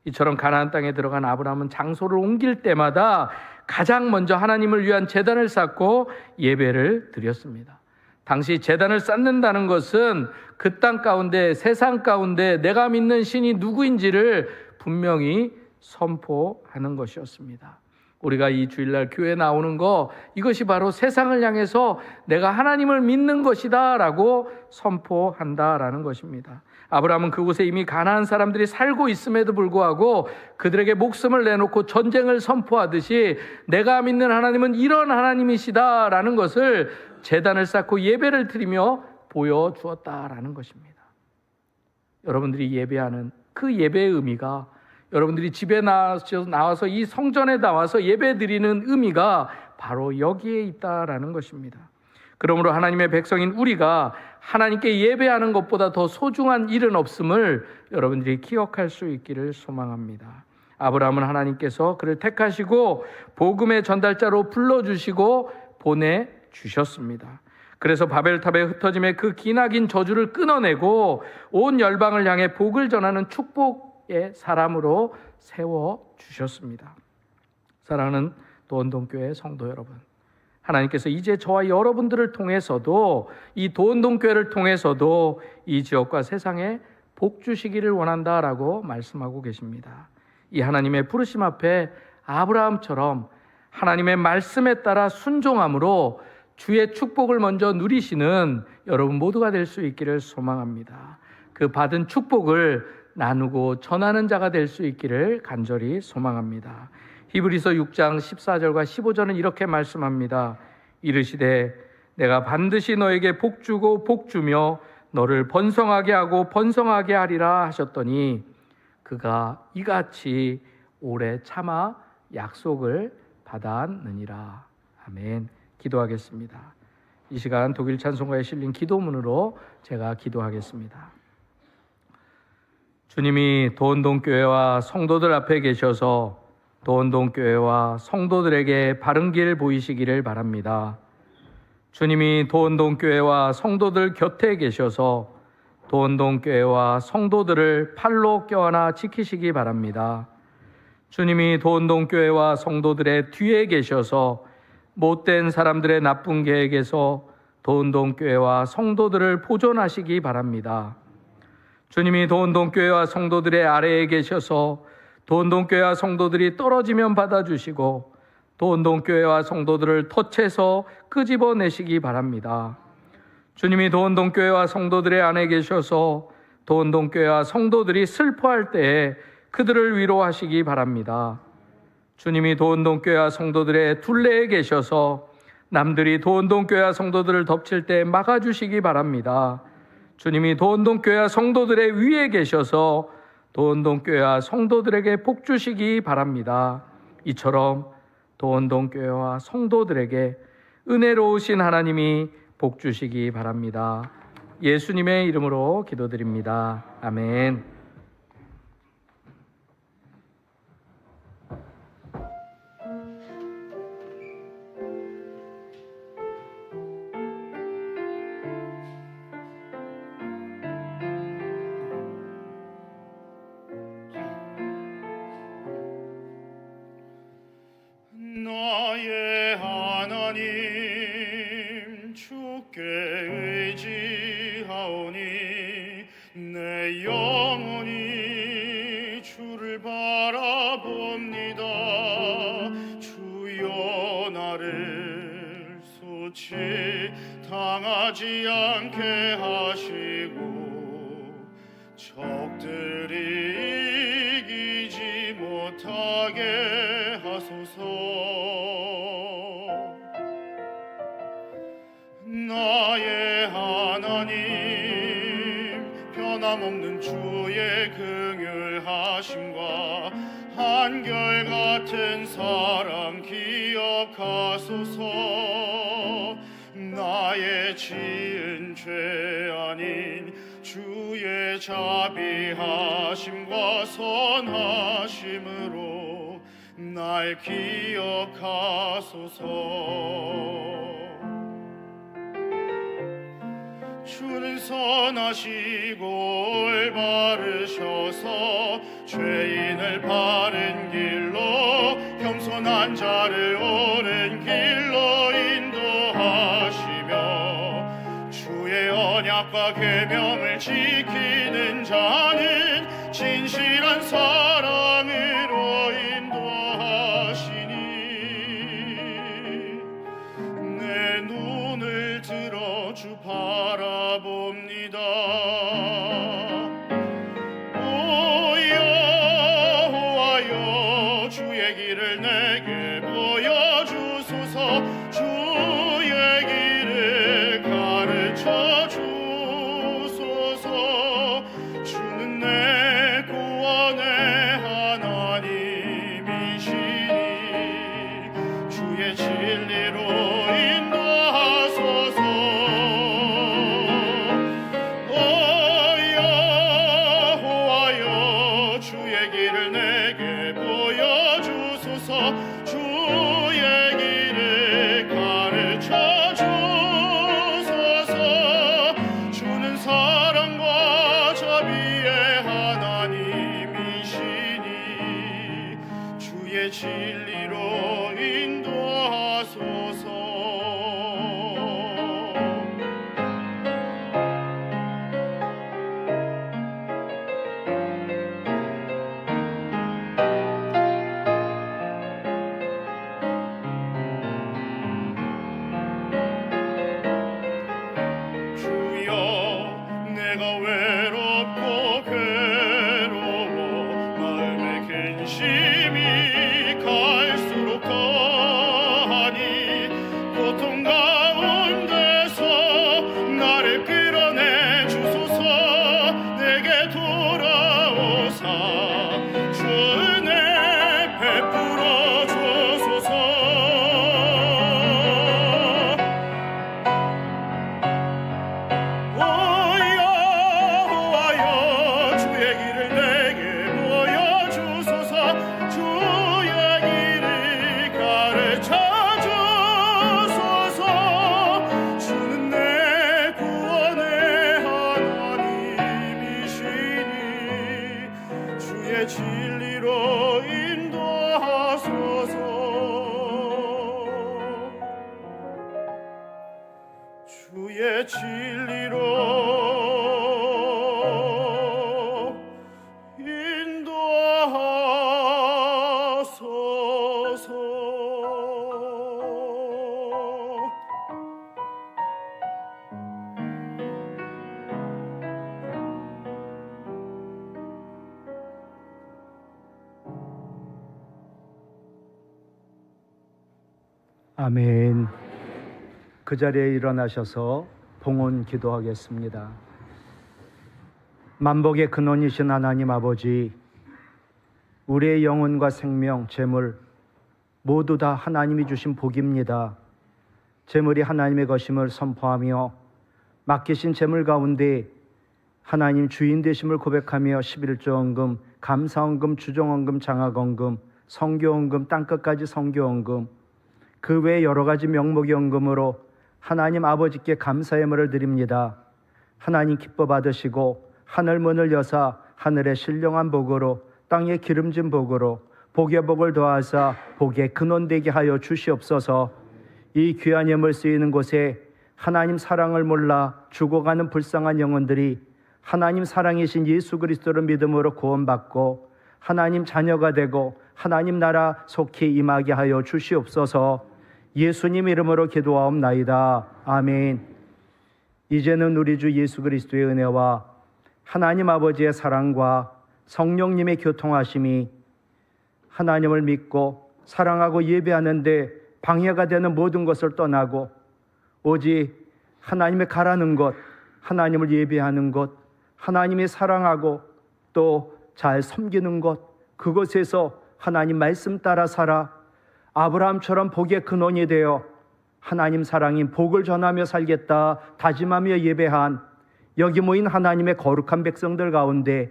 이처럼 가나안 땅에 들어간 아브라함은 장소를 옮길 때마다 가장 먼저 하나님을 위한 제단을 쌓고 예배를 드렸습니다. 당시 제단을 쌓는다는 것은 그 땅 가운데 세상 가운데 내가 믿는 신이 누구인지를 분명히 선포하는 것이었습니다. 우리가 이 주일날 교회에 나오는 거 이것이 바로 세상을 향해서 내가 하나님을 믿는 것이다 라고 선포한다라는 것입니다. 아브라함은 그곳에 이미 가나안 사람들이 살고 있음에도 불구하고 그들에게 목숨을 내놓고 전쟁을 선포하듯이 내가 믿는 하나님은 이런 하나님이시다라는 것을 제단을 쌓고 예배를 드리며 보여주었다라는 것입니다. 여러분들이 예배하는 그 예배의 의미가 여러분들이 집에 나와서 이 성전에 나와서 예배 드리는 의미가 바로 여기에 있다라는 것입니다. 그러므로 하나님의 백성인 우리가 하나님께 예배하는 것보다 더 소중한 일은 없음을 여러분들이 기억할 수 있기를 소망합니다. 아브라함은 하나님께서 그를 택하시고 복음의 전달자로 불러주시고 보내주셨습니다. 그래서 바벨탑에 흩어짐의 그 기나긴 저주를 끊어내고 온 열방을 향해 복을 전하는 축복의 사람으로 세워주셨습니다. 사랑하는 도원동교회 성도 여러분, 하나님께서 이제 저와 여러분들을 통해서도, 이 도원동교회를 통해서도 이 지역과 세상에 복 주시기를 원한다라고 말씀하고 계십니다. 이 하나님의 부르심 앞에 아브라함처럼 하나님의 말씀에 따라 순종함으로 주의 축복을 먼저 누리시는 여러분 모두가 될 수 있기를 소망합니다. 그 받은 축복을 나누고 전하는 자가 될 수 있기를 간절히 소망합니다. 히브리서 6장 14절과 15절은 이렇게 말씀합니다. 이르시되 내가 반드시 너에게 복 주고 복 주며 너를 번성하게 하고 번성하게 하리라 하셨더니 그가 이같이 오래 참아 약속을 받았느니라. 아멘. 기도하겠습니다. 이 시간 독일 찬송가에 실린 기도문으로 제가 기도하겠습니다. 주님이 도원동교회와 성도들 앞에 계셔서 도원동교회와 성도들에게 바른 길 보이시기를 바랍니다. 주님이 도원동교회와 성도들 곁에 계셔서 도원동교회와 성도들을 팔로 껴안아 지키시기 바랍니다. 주님이 도원동교회와 성도들의 뒤에 계셔서 못된 사람들의 나쁜 계획에서 도원동교회와 성도들을 보존하시기 바랍니다. 주님이 도원동교회와 성도들의 아래에 계셔서 도원동교회와 성도들이 떨어지면 받아주시고 도원동교회와 성도들을 덫에서 끄집어내시기 바랍니다. 주님이 도원동교회와 성도들의 안에 계셔서 도원동교회와 성도들이 슬퍼할 때에 그들을 위로하시기 바랍니다. 주님이 도원동교회와 성도들의 둘레에 계셔서 남들이 도원동교회와 성도들을 덮칠 때 막아주시기 바랍니다. 주님이 도원동교회와 성도들의 위에 계셔서 도원동교회와 성도들에게 복 주시기 바랍니다. 이처럼 도원동교회와 성도들에게 은혜로우신 하나님이 복 주시기 바랍니다. 예수님의 이름으로 기도드립니다. 아멘. 나의 하나님 주께 의지하오니 내 영혼이 주를 바라봅니다. 주여 나를 수치 당하지 않게 하시고 적들이 이기지 못하게 하소서. 나의 하나님 변함없는 주의 긍휼하심과 한결같은 사랑 기억하소서. 나의 지은 죄 아닌 주의 자비하심과 선하심으로 날 기억하소서. 주는 선하시고 올바르셔서 죄인을 바른 길로 겸손한 자를 옳은 길로 인도하시며 주의 언약과 계명을 지키는 자는 진실한 사랑으로 인도하시니 내 눈을 들어 주 바라봅니다. 오 여호와여 주의 길을 내게 보여주소서. 주의 길을 가르쳐 주소서. 주는 내 구원의 주의 진리로 인도하소서. 아멘. 그 자리에 일어나셔서 봉헌 기도하겠습니다. 만복의 근원이신 하나님 아버지, 우리의 영혼과 생명, 재물 모두 다 하나님이 주신 복입니다. 재물이 하나님의 것임을 선포하며 맡기신 재물 가운데 하나님 주인 되심을 고백하며 11조원금, 감사원금, 주정원금, 장학원금, 성교원금, 땅끝까지 성교원금, 그 외 여러 가지 명목의 원금으로 하나님 아버지께 감사의 예물을 드립니다. 하나님 기뻐 받으시고 하늘 문을 여사 하늘의 신령한 복으로 땅의 기름진 복으로 복의 복을 더하사 복의 근원 되게 하여 주시옵소서. 이 귀한 예물 쓰이는 곳에 하나님 사랑을 몰라 죽어가는 불쌍한 영혼들이 하나님 사랑이신 예수 그리스도를 믿음으로 구원받고 하나님 자녀가 되고 하나님 나라 속히 임하게 하여 주시옵소서. 예수님 이름으로 기도하옵나이다. 아멘. 이제는 우리 주 예수 그리스도의 은혜와 하나님 아버지의 사랑과 성령님의 교통하심이 하나님을 믿고 사랑하고 예배하는데 방해가 되는 모든 것을 떠나고 오직 하나님의 가라는 것, 하나님을 예배하는 것, 하나님의 사랑하고 또 잘 섬기는 것, 그것에서 하나님 말씀 따라 살아 아브라함처럼 복의 근원이 되어 하나님 사랑인 복을 전하며 살겠다 다짐하며 예배한 여기 모인 하나님의 거룩한 백성들 가운데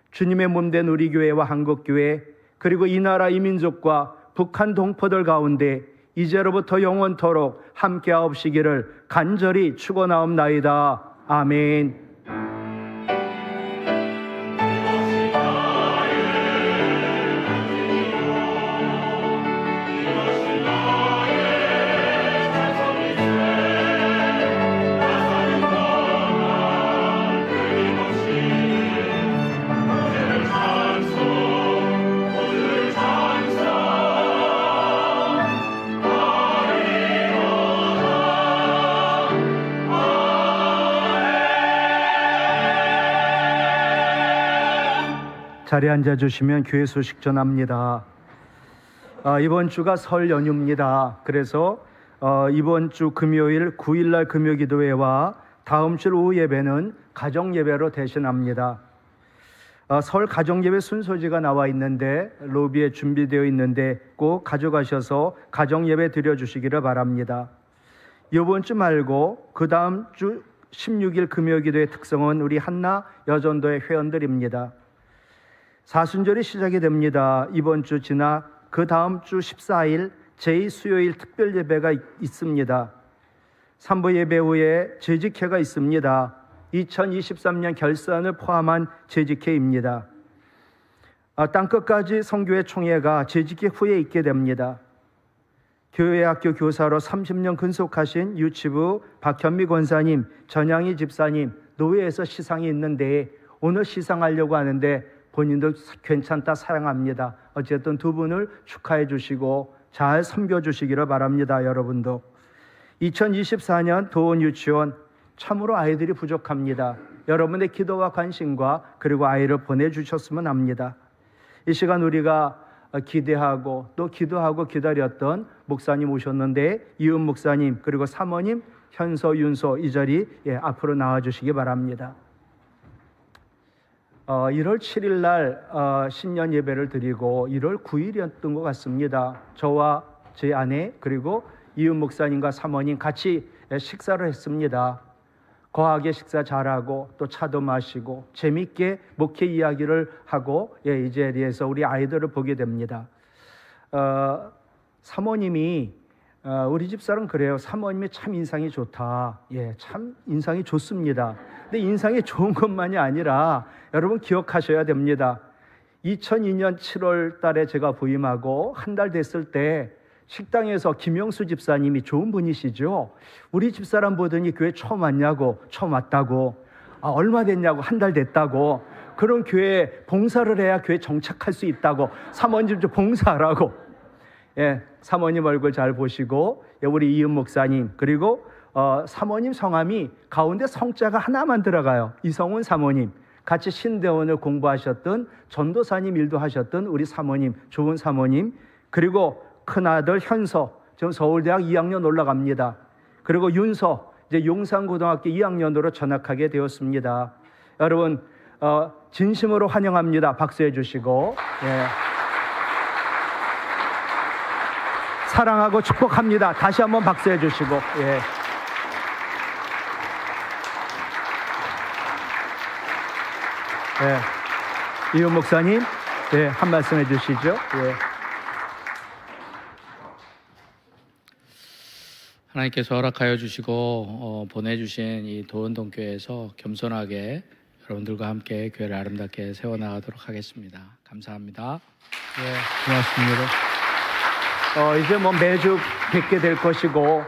주님의 몸된 우리 교회와 한국교회 그리고 이 나라 이 민족과 북한 동포들 가운데 이제로부터 영원토록 함께하옵시기를 간절히 축원하옵나이다. 아멘. 자리에 앉아주시면 교회 소식 전합니다. 이번 주가 설 연휴입니다. 그래서 이번 주 금요일 9일날 금요기도회와 다음 주 오후 예배는 가정예배로 대신합니다. 설 가정예배 순서지가 나와 있는데 로비에 준비되어 있는데 꼭 가져가셔서 가정예배 드려주시기를 바랍니다. 이번 주 말고 그 다음 주 16일 금요기도의 특성은 우리 한나 여전도의 회원들입니다. 사순절이 시작이 됩니다. 이번 주 지나 그 다음 주 14일 제2수요일 특별 예배가 있습니다. 3부 예배 후에 재직회가 있습니다. 2023년 결산을 포함한 재직회입니다. 땅끝까지 성교회 총회가 재직회 후에 있게 됩니다. 교회학교 교사로 30년 근속하신 유치부 박현미 권사님, 전양희 집사님 노회에서 시상이 있는데 오늘 시상하려고 하는데 본인도 괜찮다 사랑합니다. 어쨌든 두 분을 축하해 주시고 잘 섬겨주시기를 바랍니다. 여러분도 2024년 도원 유치원 참으로 아이들이 부족합니다. 여러분의 기도와 관심과 그리고 아이를 보내주셨으면 합니다. 이 시간 우리가 기대하고 또 기도하고 기다렸던 목사님 오셨는데 이은 목사님 그리고 사모님 현서 윤서 이 자리 앞으로 나와주시기 바랍니다. 1월 7일 날 신년 예배를 드리고 1월 9일이었던 것 같습니다. 저와 제 아내 그리고 이은 목사님과 사모님 같이 식사를 했습니다. 거하게 식사 잘하고 또 차도 마시고 재밌게 목회 이야기를 하고 이 자리에서 우리 아이들을 보게 됩니다. 사모님이 우리 집사람 그래요. 사모님이 참 인상이 좋다. 참 인상이 좋습니다. 근데 인상이 좋은 것만이 아니라 여러분 기억하셔야 됩니다. 2002년 7월 달에 제가 부임하고 한 달 됐을 때 식당에서 김영수 집사님이 좋은 분이시죠. 우리 집사람 보더니 교회 처음 왔냐고, 처음 왔다고, 얼마 됐냐고, 한 달 됐다고, 그런 교회에 봉사를 해야 교회 정착할 수 있다고, 사모님 좀 봉사하라고. 예, 사모님 얼굴 잘 보시고, 우리 이은 목사님, 그리고 사모님 성함이 가운데 성자가 하나만 들어가요. 이성훈 사모님, 같이 신대원을 공부하셨던 전도사님 일도 하셨던 우리 사모님, 좋은 사모님, 그리고 큰아들 현서, 지금 서울대학 2학년 올라갑니다. 그리고 윤서, 이제 용산고등학교 2학년으로 전학하게 되었습니다. 여러분, 진심으로 환영합니다. 박수해 주시고. 예. 사랑하고 축복합니다. 다시 한번 박수해 주시고. 예. 예. 이은 목사님, 예, 한 말씀 해주시죠. 예. 하나님께서 허락하여 주시고 보내주신 이 도원동교회에서 겸손하게 여러분들과 함께 교회를 아름답게 세워나가도록 하겠습니다. 감사합니다. 예, 고맙습니다. 이제 뭐 매주 뵙게 될 것이고,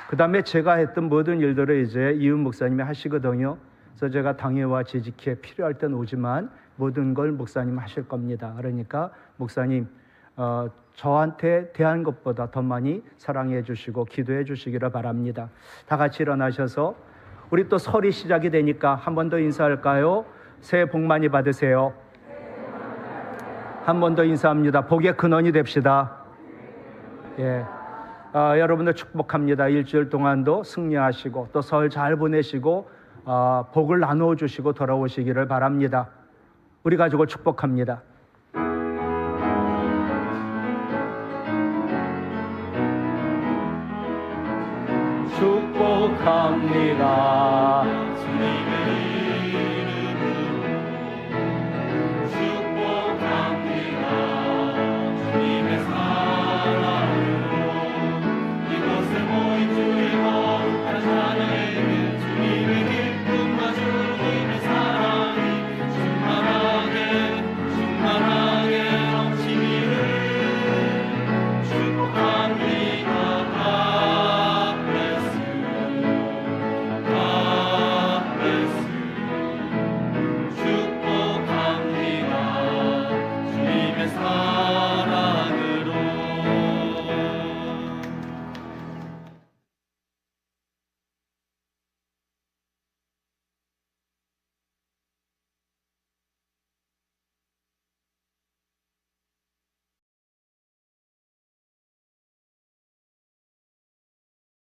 그 다음에 제가 했던 모든 일들을 이제 이은 목사님이 하시거든요. 그래서 제가 당회와 재직회에 필요할 땐 오지만 모든 걸 목사님 하실 겁니다. 그러니까 목사님, 저한테 대한 것보다 더 많이 사랑해 주시고 기도해 주시기를 바랍니다. 다 같이 일어나셔서 우리 또 설이 시작이 되니까 한 번 더 인사할까요? 새해 복 많이 받으세요. 한 번 더 인사합니다. 복의 근원이 됩시다. 예, 여러분들 축복합니다. 일주일 동안도 승리하시고 또 설 잘 보내시고 복을 나누어 주시고 돌아오시기를 바랍니다. 우리 가족을 축복합니다. 축복합니다. 주님의